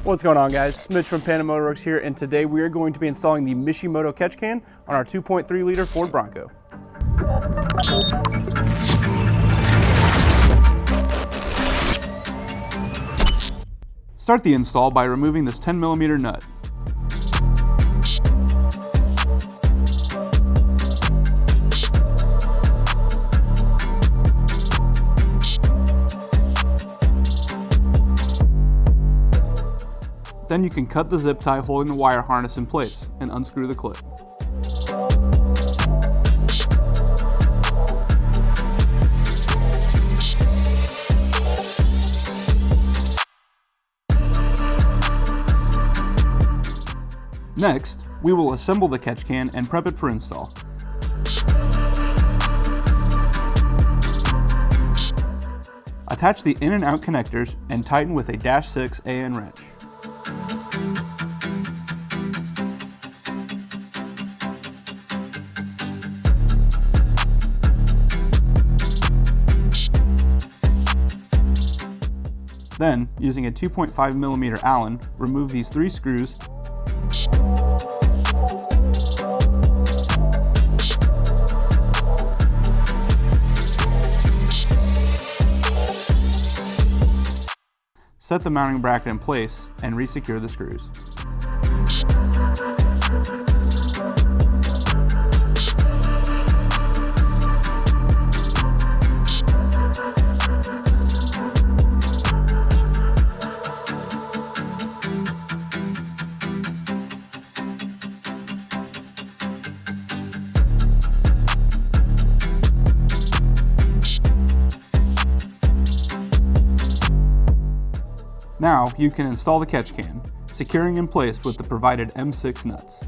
What's going on, guys? It's Mitch from Panda Motorworks here, and today we are going to be installing the Mishimoto Catch Can on our 2.3 liter Ford Bronco. Start the install by removing this 10mm nut. Then you can cut the zip tie holding the wire harness in place and unscrew the clip. Next, we will assemble the catch can and prep it for install. Attach the in and out connectors and tighten with a --6 AN wrench. Then, using a 2.5mm Allen, remove these 3 screws set the mounting bracket in place and resecure the screws. Now you can install the catch can, securing in place with the provided M6 nuts.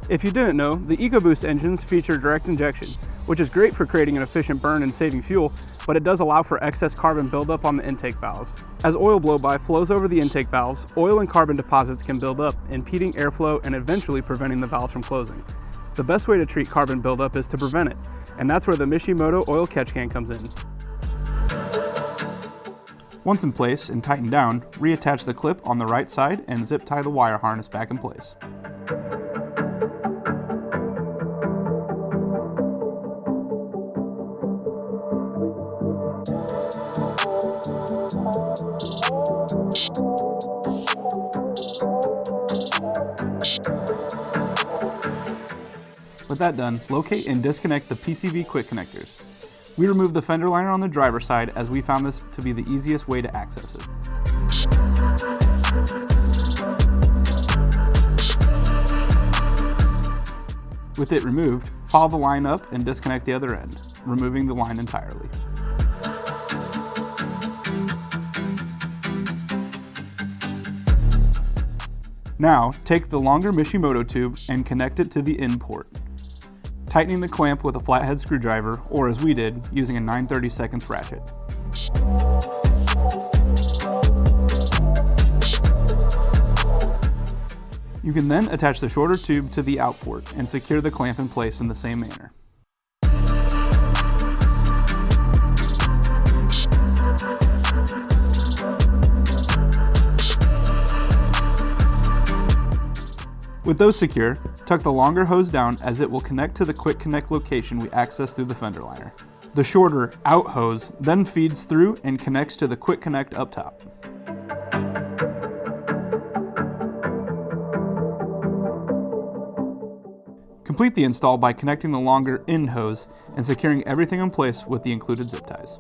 If you didn't know, the EcoBoost engines feature direct injection, which is great for creating an efficient burn and saving fuel, but it does allow for excess carbon buildup on the intake valves. As oil blowby flows over the intake valves, oil and carbon deposits can build up, impeding airflow and eventually preventing the valves from closing. The best way to treat carbon buildup is to prevent it, and that's where the Mishimoto oil catch can comes in. Once in place and tightened down, reattach the clip on the right side and zip tie the wire harness back in place. With that done, locate and disconnect the PCV quick connectors. We removed the fender liner on the driver's side as we found this to be the easiest way to access it. With it removed, follow the line up and disconnect the other end, removing the line entirely. Now, take the longer Mishimoto tube and connect it to the in port, tightening the clamp with a flathead screwdriver, or as we did, using a 9/32 ratchet. You can then attach the shorter tube to the out port and secure the clamp in place in the same manner. With those secure, tuck the longer hose down as it will connect to the quick connect location we accessed through the fender liner. The shorter out hose then feeds through and connects to the quick connect up top. Complete the install by connecting the longer in hose and securing everything in place with the included zip ties.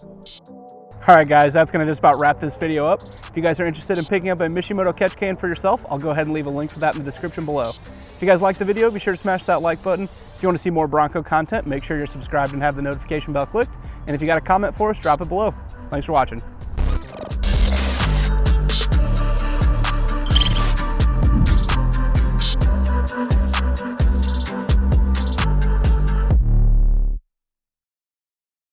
Alright guys, that's going to just about wrap this video up. If you guys are interested in picking up a Mishimoto Catch Can for yourself, I'll go ahead and leave a link for that in the description below. If you guys liked the video, be sure to smash that like button. If you want to see more Bronco content, make sure you're subscribed and have the notification bell clicked. And if you got a comment for us, drop it below. Thanks for watching.